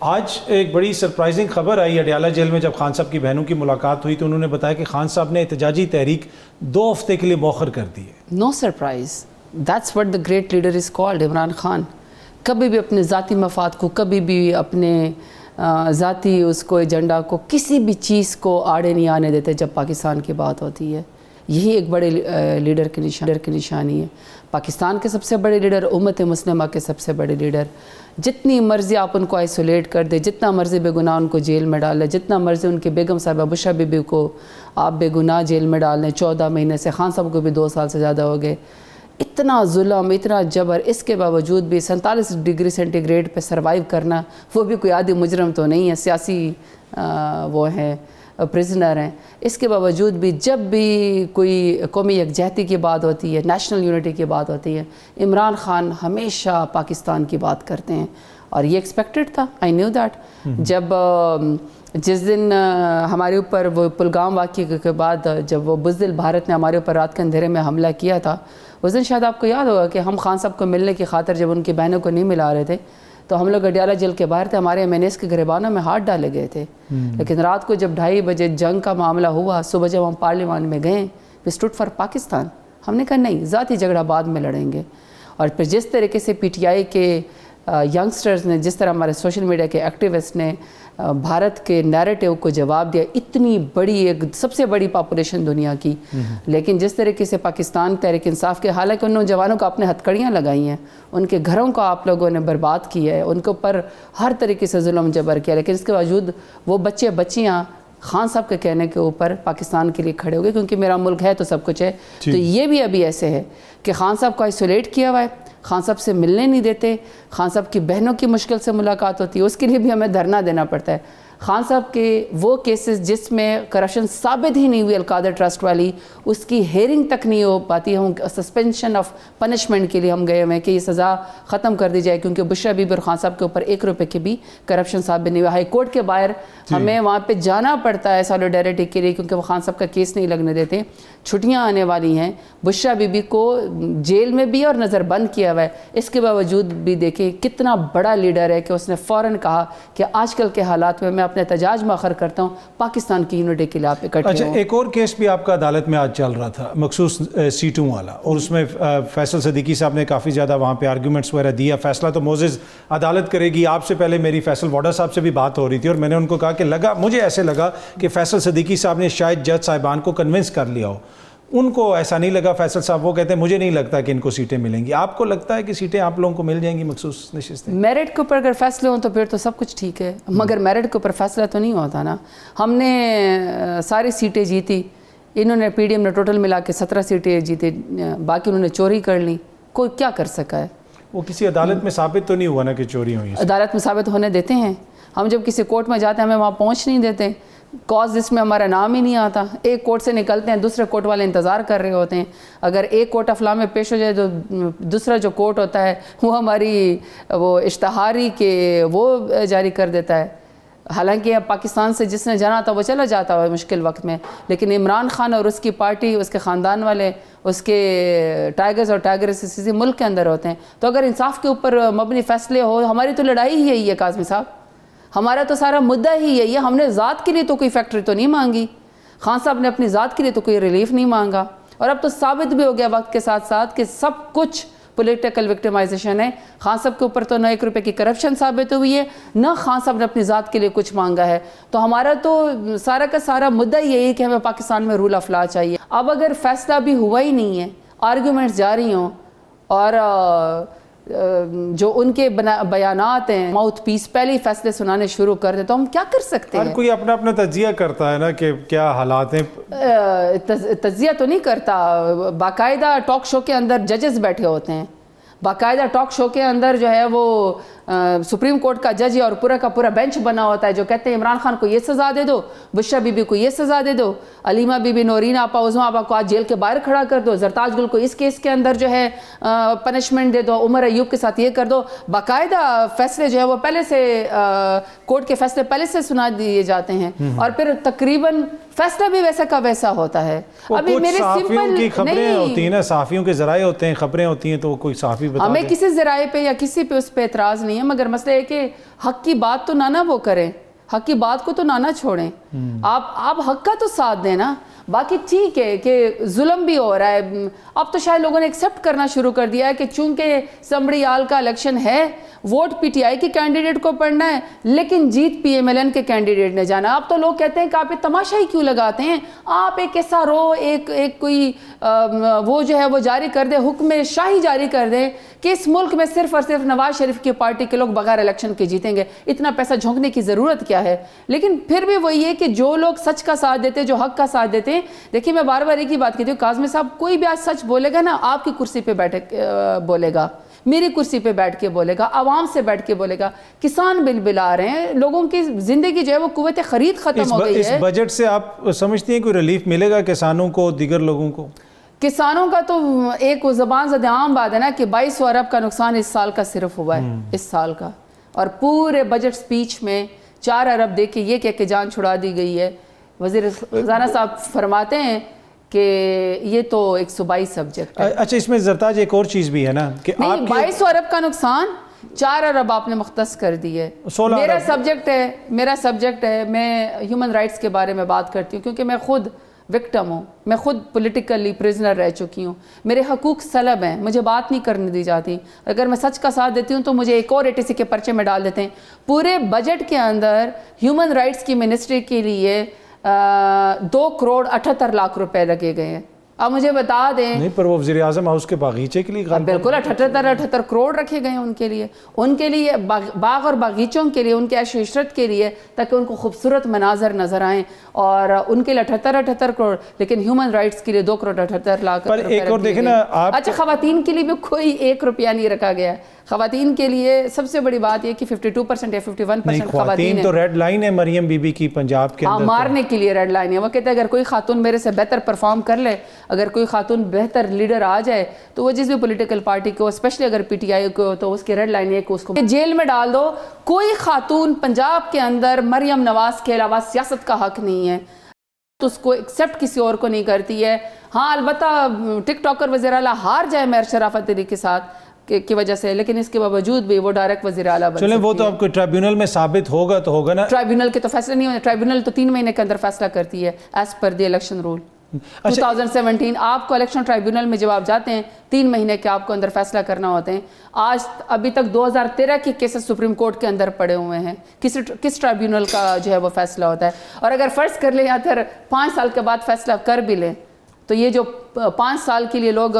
آج ایک بڑی سرپرائزنگ خبر آئی اڈیالہ جیل میں، جب خان صاحب کی بہنوں کی ملاقات ہوئی تو انہوں نے بتایا کہ خان صاحب نے احتجاجی تحریک 2 ہفتے کے لیے مؤخر کر دی ہے۔ نو surprise, that's what the great leader is called Imran Khan. کبھی بھی اپنے ذاتی مفاد کو، کبھی بھی اپنے ذاتی اس کو ایجنڈا کو، کسی بھی چیز کو آڑے نہیں آنے دیتے جب پاکستان کی بات ہوتی ہے۔ یہی ایک بڑے لیڈر کی نشانی ہے۔ پاکستان کے سب سے بڑے لیڈر، امت مسلمہ کے سب سے بڑے لیڈر، جتنی مرضی آپ ان کو آئسولیٹ کر دیں، جتنا مرضی بے گناہ ان کو جیل میں ڈال لیں، جتنا مرضی ان کے بیگم صاحبہ بشرا بی بی کو آپ بے گناہ جیل میں ڈال دیں 14 مہینے سے، خان صاحب کو بھی 2 سال سے زیادہ ہو گئے، اتنا ظلم، اتنا جبر، اس کے باوجود بھی 47 ڈگری سینٹی گریڈ پہ سروائیو کرنا، وہ بھی کوئی عادی مجرم تو نہیں ہے، سیاسی وہ ہیں، پرزنر ہیں، اس کے باوجود بھی جب بھی کوئی قومی یکجہتی کی بات ہوتی ہے، نیشنل یونٹی کی بات ہوتی ہے، عمران خان ہمیشہ پاکستان کی بات کرتے ہیں، اور یہ ایکسپیکٹڈ تھا، آئی نیو دیٹ۔ جب جس دن ہمارے اوپر وہ پلگام واقعے کے بعد جب وہ بزدل بھارت نے ہمارے اوپر رات کے اندھیرے میں حملہ کیا تھا، اس دن شاید آپ کو یاد ہوگا کہ ہم خان صاحب کو ملنے کی خاطر جب ان کی بہنوں کو نہیں ملا رہے تھے تو ہم لوگ اڈیالہ جیل کے باہر تھے، ہمارے MNAs کے گریبانوں میں ہاتھ ڈالے گئے تھے، لیکن رات کو جب 2:30 بجے جنگ کا معاملہ ہوا، صبح جب ہم پارلیمان میں گئے، وی اسٹوڈ فار پاکستان، ہم نے کہا نہیں، ذاتی جھگڑا بعد میں لڑیں گے۔ اور پھر جس طریقے سے PTI کے ینگسٹرز نے، جس طرح ہمارے سوشل میڈیا کے ایکٹیوسٹ نے بھارت کے نیریٹیو کو جواب دیا، اتنی بڑی، ایک سب سے بڑی پاپولیشن دنیا کی، لیکن جس طریقے سے پاکستان تحریک انصاف کے، حالانکہ ان نوجوانوں کو اپنے ہتھکڑیاں لگائی ہیں، ان کے گھروں کو آپ لوگوں نے برباد کیا ہے، ان کے اوپر ہر طریقے سے ظلم جبر کیا، لیکن اس کے باوجود وہ بچے بچیاں خان صاحب کے کہنے کے اوپر پاکستان کے لیے کھڑے ہو گئے، کیونکہ میرا ملک ہے تو سب کچھ ہے۔ تو یہ بھی ابھی ایسے ہے کہ خان صاحب کو آئسولیٹ کیا ہوا ہے، خان صاحب سے ملنے نہیں دیتے، خان صاحب کی بہنوں کی مشکل سے ملاقات ہوتی ہے، اس کے لیے بھی ہمیں دھرنا دینا پڑتا ہے۔ خان صاحب کے وہ کیسز جس میں کرپشن ثابت ہی نہیں ہوئی، القادر ٹرسٹ والی، اس کی ہیئرنگ تک نہیں ہو پاتی، ہم سسپینشن آف پنشمنٹ کے لیے ہم گئے ہوئے ہیں کہ یہ سزا ختم کر دی جائے، کیونکہ بشرا بی بی اور خان صاحب کے اوپر 1 روپے کی بھی کرپشن ثابت نہیں ہوئی۔ ہائی کورٹ کے باہر ہمیں وہاں پہ جانا پڑتا ہے سالیڈیرٹی کے لیے، کیونکہ وہ خان صاحب کا کیس نہیں لگنے دیتے۔ چھٹیاں آنے والی ہیں، بشرا بی بی کو جیل میں بھی اور نظر بند کیا ہوا ہے، اس کے باوجود بھی دیکھیں کتنا بڑا لیڈر ہے کہ اس نے فوراً کہا کہ آج کل کے حالات میں اپنے احتجاج مؤخر کرتا ہوں، پاکستان کی یونٹی کے لیے آپ اکٹھے ہوں۔ اچھا، ایک اور کیس بھی آپ کا عدالت میں آج چل رہا تھا، مخصوص سیٹوں والا، اور اس میں فیصل صدیقی صاحب نے کافی زیادہ وہاں پہ آرگیومنٹس وغیرہ دیا۔ فیصلہ تو موزز عدالت کرے گی، آپ سے پہلے میری فیصل واڈا صاحب سے بھی بات ہو رہی تھی، اور میں نے ان کو کہا کہ مجھے ایسے لگا کہ فیصل صدیقی صاحب نے شاید جج صاحبان کو کنونس کر لیا ہو، ان کو ایسا نہیں لگا۔ فیصل صاحب وہ کہتے ہیں مجھے نہیں لگتا کہ ان کو سیٹیں ملیں گی، آپ کو لگتا ہے کہ سیٹیں آپ لوگوں کو مل جائیں گی مخصوص نشستیں؟ میرٹ کے اوپر اگر فیصلے ہوں تو پھر تو سب کچھ ٹھیک ہے، مگر میرٹ کے اوپر فیصلہ تو نہیں ہوتا نا۔ ہم نے ساری سیٹیں جیتی، انہوں نے PDM نے ٹوٹل ملا کے 17 سیٹیں جیتے، باقی انہوں نے چوری کر لی، کوئی کیا کر سکا ہے؟ وہ کسی عدالت میں ثابت تو نہیں ہوا نا کہ چوری ہوئی؟ عدالت میں ثابت ہونے دیتے ہیں، ہم جب کسی کورٹ میں جاتے ہیں ہمیں وہاں پہنچ نہیں دیتے، کاز جس میں ہمارا نام ہی نہیں آتا، ایک کورٹ سے نکلتے ہیں دوسرے کورٹ والے انتظار کر رہے ہوتے ہیں، اگر ایک کورٹ آف لا میں پیش ہو جائے تو دوسرا جو کورٹ ہوتا ہے وہ ہماری وہ اشتہاری کے وہ جاری کر دیتا ہے۔ حالانکہ اب پاکستان سے جس نے جانا تھا وہ چلا جاتا ہے مشکل وقت میں، لیکن عمران خان اور اس کی پارٹی، اس کے خاندان والے، اس کے ٹائگرز اور ٹائگرز اسی ملک کے اندر ہوتے ہیں، تو اگر انصاف کے اوپر مبنی فیصلے ہو، ہماری تو لڑائی ہی یہی ہے کاظمی صاحب، ہمارا تو سارا مدعا ہی یہی ہے، ہم نے ذات کے لیے تو کوئی فیکٹری تو نہیں مانگی، خان صاحب نے اپنی ذات کے لیے تو کوئی ریلیف نہیں مانگا، اور اب تو ثابت بھی ہو گیا وقت کے ساتھ ساتھ کہ سب کچھ پولیٹیکل وکٹمائزیشن ہے۔ خان صاحب کے اوپر تو نہ 1 روپے کی کرپشن ثابت ہوئی ہے، نہ خان صاحب نے اپنی ذات کے لیے کچھ مانگا ہے، تو ہمارا تو سارا کا سارا مدعا یہی ہے کہ ہمیں پاکستان میں رول آف لا چاہیے۔ اب اگر فیصلہ بھی ہوا ہی نہیں ہے، آرگیومنٹس جاری ہوں، اور جو ان کے بیانات ہیں ماؤتھ پیس پہلے ہی فیصلے سنانے شروع کر دیں، تو ہم کیا کر سکتے ہیں؟ ہر کوئی اپنا اپنا تجزیہ کرتا ہے نا کہ کیا حالات ہیں۔ تجزیہ تو نہیں کرتا، باقاعدہ ٹاک شو کے اندر ججز بیٹھے ہوتے ہیں، باقاعدہ ٹاک شو کے اندر جو ہے وہ سپریم کورٹ کا جج اور پورا کا پورا بینچ بنا ہوتا ہے جو کہتے ہیں عمران خان کو یہ سزا دے دو، بشرا بی بی کو یہ سزا دے دو، علیمہ بی بی، نورین آپا، عظمیٰ آپا کو آج جیل کے باہر کھڑا کر دو، زرتاج گل کو اس کیس کے اندر جو ہے پنشمنٹ دے دو، عمر ایوب کے ساتھ یہ کر دو۔ باقاعدہ فیصلے جو ہے وہ پہلے سے کورٹ کے فیصلے پہلے سے سنا دیے جاتے ہیں، اور پھر تقریباً فیصلہ بھی ویسا کا ویسا ہوتا ہے۔ ابھی میرے صحافیوں کی خبریں ہوتی ہیں نا، صحافیوں کے ذرائع ہوتے ہیں، خبریں ہوتی ہیں، تو کوئی صحافی بتا ہمیں کسی ذرائع پہ یا کسی پہ اس پہ اعتراض نہیں ہے۔ ہیں, مگر مسئلہ ہے کہ حق کی بات تو نہ وہ کریں, حق کی بات کو تو نہ چھوڑیں. آپ حق کا تو ساتھ دیں نا. باقی ٹھیک ہے کہ ظلم بھی ہو رہا ہے, اب تو شاید لوگوں نے ایکسیپٹ کرنا شروع کر دیا ہے کہ چونکہ اسمبلی ہال کا الیکشن ہے, ووٹ پی ٹی آئی کے کینڈیڈیٹ کو پڑنا ہے لیکن جیت پی ایم ایل این کے کینڈیڈیٹ نے جانا. اب تو لوگ کہتے ہیں کہ آپ یہ تماشا ہی کیوں لگاتے ہیں, آپ ایک ایسا ایک کوئی وہ جو ہے وہ جاری کر دیں, حکم شاہی جاری کر دیں کہ اس ملک میں صرف اور صرف نواز شریف کی پارٹی کے لوگ بغیر الیکشن کے جیتیں گے. اتنا پیسہ جھونکنے کی ضرورت کیا ہے؟ لیکن پھر بھی وہی ہے کہ جو لوگ سچ کا ساتھ دیتے, جو حق کا ساتھ دیتے ہیں. دیکھیے میں بار بار ایک ہی بات کہتی ہوں, کاظمی صاحب کوئی بھی آج سچ بولے گا نا, آپ کی کرسی پہ بیٹھے بولے گا, میری کرسی پہ بیٹھ کے بولے گا, عوام سے بیٹھ کے بولے گا. کسان بل بلا رہے ہیں, لوگوں کی زندگی جو ہے وہ قوت خرید ختم ہو گئی ہے. اس بجٹ سے آپ سمجھتی ہیں کوئی ریلیف ملے گا کسانوں کو, دیگر لوگوں کو؟ کسانوں کا تو ایک وہ زبان زد عام بات ہے نا کہ 2200 ارب کا نقصان اس سال کا صرف ہوا ہے, اس سال کا. اور پورے بجٹ سپیچ میں 4 ارب دے کے یہ کہہ کے جان چھڑا دی گئی ہے. وزیر خزانہ صاحب فرماتے ہیں کہ یہ تو 122 سبجیکٹ ہے. اچھا, اس میں زرتاج ایک اور چیز بھی ہے نا کہ 2200 ارب کا نقصان 4 ارب آپ نے مختص کر دی ہے. میرا سبجیکٹ ہے, میں ہیومن رائٹس کے بارے میں بات کرتی ہوں کیونکہ میں خود وکٹم ہوں, میں خود پولیٹیکلی پریزنر رہ چکی ہوں, میرے حقوق سلب ہیں, مجھے بات نہیں کرنے دی جاتی. اگر میں سچ کا ساتھ دیتی ہوں تو مجھے ایک اور ATC کے پرچے میں ڈال دیتے ہیں. پورے بجٹ کے اندر ہیومن رائٹس کی منسٹری کے لیے 2 کروڑ 78 لاکھ روپے لگے گئے ہیں. اب مجھے بتا دیں. نہیں, پر وہ وزیر اعظم ہاؤس کے باغیچے کے لیے بالکل 78 کروڑ رکھے گئے ہیں ان کے لیے باغ اور باغیچوں کے لیے, ان کے عیش و عشرت کے لیے, تاکہ ان کو خوبصورت مناظر نظر آئیں, اور ان کے لیے 78 کروڑ. لیکن ہیومن رائٹس کے لیے 2 کروڑ 78 لاکھ پر ایک اور دیکھیں نا آپ. اچھا, خواتین کے لیے بھی کوئی 1 روپیہ نہیں رکھا گیا. خواتین کے لیے سب سے بڑی بات یہ کہ 52% یا 51% خواتین ہیں. تو ریڈ لائن ہے مریم بی بی کی پنجاب کے اندر, مارنے کے لیے ریڈ لائن ہے. وہ کہتے ہیں اگر کوئی خاتون میرے سے بہتر پرفارم کر لے, اگر کوئی خاتون بہتر لیڈر آ جائے تو وہ جس بھی پولیٹیکل پارٹی کو, اسپیشلی اگر پی ٹی آئی کو, تو اس کی ریڈ لائن ہے کہ اس کو جیل میں ڈال دو. کوئی خاتون پنجاب کے اندر مریم نواز کے علاوہ سیاست کا حق نہیں ہے, تو اس کو ایکسیپٹ کسی اور کو نہیں کرتی ہے. ہاں البتہ ٹک ٹاکر وزیر اعلیٰ ہار جائے مہر شرافت علی کے ساتھ کی وجہ سے, لیکن اس کے باوجود بھی وہ ڈائریکٹ وزیر اعلیٰ بن سکتی ہے. چلیں وہ تو آپ کو ٹرائیبیونل میں ثابت ہوگا تو ہوگا نا. ٹرائیبیونل کے تو فیصلہ نہیں ہوتا, ٹرائیبیونل تو 3 مہینے کے اندر فیصلہ کرتی ہے ایز پر دی الیکشن رول 2017. آپ کو الیکشن ٹرائیبیونل میں جب آپ جاتے ہیں 3 مہینے کے آپ کو اندر فیصلہ کرنا ہوتے ہیں. آج ابھی تک 2013 کے کیسز سپریم کورٹ کے اندر پڑے ہوئے ہیں, کس ٹرائیبیونل کا جو ہے وہ فیصلہ ہوتا ہے. اور اگر فرض کر لیں یا پھر 5 سال کے بعد فیصلہ کر بھی لیں, تو یہ جو 5 سال کے لیے لوگ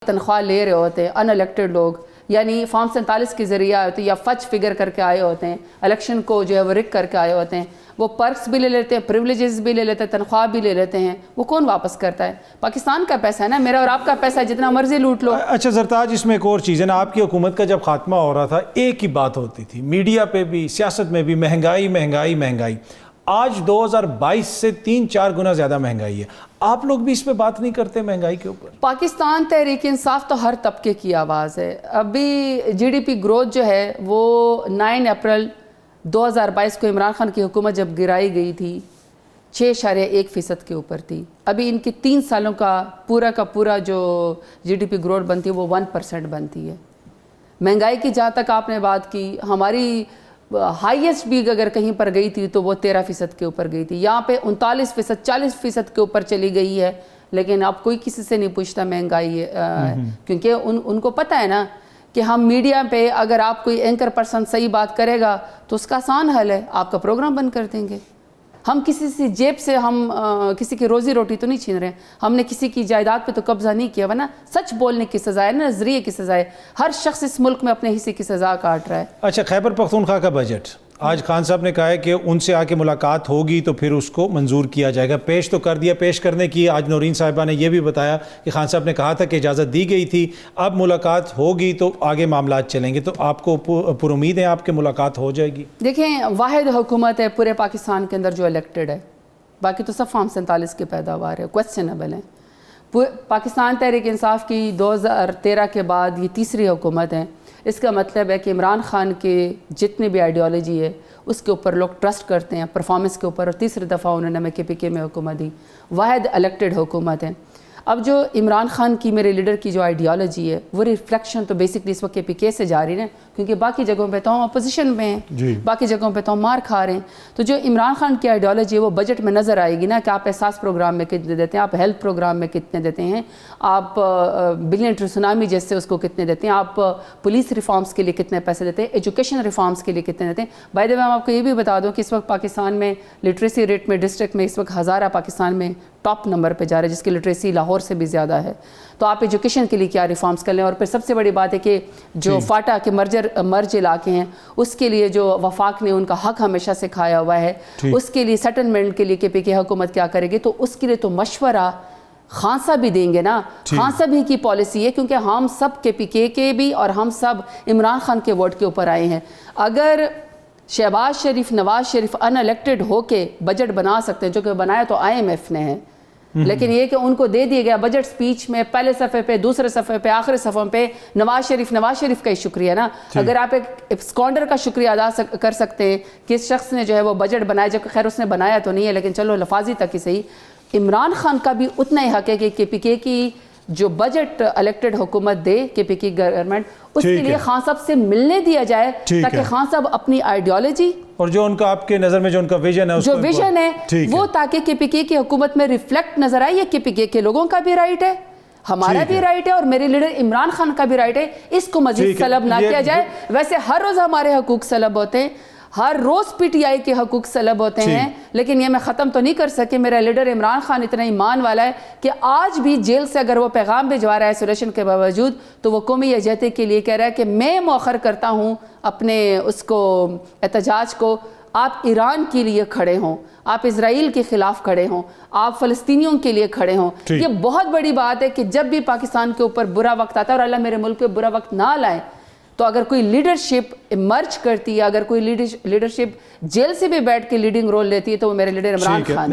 تنخواہ لے رہے ہوتے ہیں, ان الیکٹڈ لوگ, یعنی فارم 47 کے ذریعہ ہوتے ہیں یا فچ فگر کر کے آئے ہوتے ہیں, الیکشن کو جو ہے وہ رک کر کے آئے ہوتے ہیں, وہ پرکس بھی لے لیتے ہیں, پریولیجز بھی لے لیتے ہیں, تنخواہ بھی لے لیتے ہیں. وہ کون واپس کرتا ہے؟ پاکستان کا پیسہ ہے نا, میرا اور آپ کا پیسہ ہے, جتنا مرضی لوٹ لو. اچھا زرتاج, اس میں ایک اور چیز ہے نا, آپ کی حکومت کا جب خاتمہ ہو رہا تھا ایک ہی بات ہوتی تھی میڈیا پہ بھی, سیاست میں بھی, مہنگائی مہنگائی مہنگائی. آج 2022 سے 3-4 گنا زیادہ مہنگائی ہے. آپ لوگ بھی اس پہ بات نہیں کرتے مہنگائی کے اوپر؟ پاکستان تحریک انصاف تو ہر طبقے کی آواز ہے. ابھی GDP گروتھ جو ہے وہ 9 اپریل 2022 کو عمران خان کی حکومت جب گرائی گئی تھی 6.1% کے اوپر تھی. ابھی ان کی 3 سالوں کا پورا جو GDP گروتھ بنتی ہے وہ 1% بنتی ہے. مہنگائی کی جہاں تک آپ نے بات کی, ہماری ہائیسٹ بھی اگر کہیں پر گئی تھی تو وہ 13% کے اوپر گئی تھی. یہاں پہ 39%, 40% کے اوپر چلی گئی ہے. لیکن اب کوئی کسی سے نہیں پوچھتا مہنگائی کیونکہ ان کو پتہ ہے نا کہ ہم میڈیا پہ اگر آپ کوئی اینکر پرسن صحیح بات کرے گا تو اس کا آسان حل ہے, آپ کا پروگرام بند کر دیں گے. ہم کسی سے جیب سے ہم کسی کی روزی روٹی تو نہیں چھین رہے ہیں, ہم نے کسی کی جائیداد پہ تو قبضہ نہیں کیا, ورنہ سچ بولنے کی سزا ہے, نظریے کی سزا ہے. ہر شخص اس ملک میں اپنے حصے کی سزا کاٹ رہا ہے. اچھا, خیبر پختونخوا کا بجٹ آج خان صاحب نے کہا ہے کہ ان سے آ کے ملاقات ہوگی تو پھر اس کو منظور کیا جائے گا. پیش تو کر دیا, پیش کرنے کی آج نورین صاحبہ نے یہ بھی بتایا کہ خان صاحب نے کہا تھا کہ اجازت دی گئی تھی, اب ملاقات ہوگی تو آگے معاملات چلیں گے. تو آپ کو پر امید ہے آپ کے ملاقات ہو جائے گی؟ دیکھیں, واحد حکومت ہے پورے پاکستان کے اندر جو الیکٹڈ ہے, باقی تو سب فارم 47 کی پیداوار ہے, کویسچنیبل ہیں. پاکستان تحریک انصاف کی 2013 کے بعد یہ تیسری حکومت ہے. اس کا مطلب ہے کہ عمران خان کے جتنی بھی آئیڈیالوجی ہے اس کے اوپر لوگ ٹرسٹ کرتے ہیں, پرفارمنس کے اوپر, اور تیسری دفعہ انہوں نے MKPK میں حکومت دی. واحد الیکٹڈ حکومت ہے. اب جو عمران خان کی میرے لیڈر کی جو آئیڈیالوجی ہے وہ ریفلیکشن تو بیسکلی اس وقت KPK سے جا رہی ہے کیونکہ باقی جگہوں پہ تو ہم اپوزیشن میں ہیں, باقی جگہوں پہ تو ہم مار کھا رہے ہیں. تو جو عمران خان کی آئیڈیالوجی ہے وہ بجٹ میں نظر آئے گی نا کہ آپ احساس پروگرام میں کتنے دیتے ہیں, آپ ہیلتھ پروگرام میں کتنے دیتے ہیں, آپ بلین سونامی جیسے اس کو کتنے دیتے ہیں, آپ پولیس ریفارمز کے لیے کتنے پیسے دیتے ہیں, ایجوکیشن ریفارمز کے لیے کتنے دیتے ہیں. بائی دا وے میں آپ کو یہ بھی بتا دوں کہ اس وقت پاکستان میں لٹریسی ریٹ میں ڈسٹرکٹ میں اس وقت ہزارہ پاکستان میں ٹاپ نمبر پہ جا رہا ہے, جس کی لٹریسی لاہور سے بھی زیادہ ہے. تو آپ ایجوکیشن کے لیے کیا ریفارمز کر لیں. اور پھر سب سے بڑی بات ہے کہ جو فاٹا کے مرج علاقے ہیں اس کے لیے جو وفاق نے ان کا حق ہمیشہ سے کھایا ہوا ہے, اس کے لیے سیٹلمنٹ کے لیے KPK حکومت کیا کرے گی, تو اس کے لیے تو مشورہ خان صاحب بھی دیں گے نا. خان صاحب ہی کی پالیسی ہے کیونکہ ہم سب KPK کے بھی اور ہم سب عمران خان کے ووٹ کے اوپر آئے ہیں. اگر شہباز شریف, نواز شریف ان الیکٹڈ ہو کے بجٹ بنا سکتے ہیں, جو کہ بنایا تو IMF نے ہے, لیکن یہ کہ ان کو دے دیا گیا بجٹ سپیچ میں پہلے صفحے پہ, دوسرے صفحے پہ, آخری صفحوں پہ نواز شریف کا ہی شکریہ نا. اگر آپ ایک اسکانڈر کا شکریہ ادا کر سکتے ہیں کہ اس شخص نے جو ہے وہ بجٹ بنایا, جب خیر اس نے بنایا تو نہیں ہے لیکن چلو لفاظی تک ہی صحیح. عمران خان کا بھی اتنا ہی حق ہے کہ KPK کی جو بجٹ الیکٹڈ حکومت دے, KPK گورنمنٹ, اس کے لیے خان صاحب سے ملنے دیا جائے تاکہ خان صاحب اپنی آئیڈیالوجی اور جو ان کا آپ کے نظر میں جو ان کا ویژن ہے, جو ویژن ہے وہ تاکہ KPK کی حکومت میں ریفلیکٹ نظر آئے. یہ KPK کے لوگوں کا بھی رائٹ ہے, ہمارا بھی رائٹ ہے, اور میرے لیڈر عمران خان کا بھی رائٹ ہے. اس کو مزید سلب نہ کیا جائے. ویسے ہر روز ہمارے حقوق سلب ہوتے ہیں, ہر روز PTI کے حقوق سلب ہوتے ہیں, لیکن یہ میں ختم تو نہیں کر سکے. میرا لیڈر عمران خان اتنا ایمان والا ہے کہ آج بھی جیل سے اگر وہ پیغام بھجوا رہا ہے آئسولیشن کے باوجود, تو وہ قومی یکجہتی کے لیے کہہ رہا ہے کہ میں مؤخر کرتا ہوں اپنے اس کو احتجاج کو. آپ ایران کے لیے کھڑے ہوں, آپ اسرائیل کے خلاف کھڑے ہوں, آپ فلسطینیوں کے لیے کھڑے ہوں. یہ بہت بڑی بات ہے کہ جب بھی پاکستان کے اوپر برا وقت آتا ہے, اور اللہ میرے ملک پہ برا وقت نہ لائے, تو اگر کوئی لیڈرشپ ایمرج کرتی ہے, اگر کوئی لیڈرشپ جیل سے بھی بیٹھ کے لیڈنگ رول لیتی ہے, تو وہ میرے لیڈر عمران خان.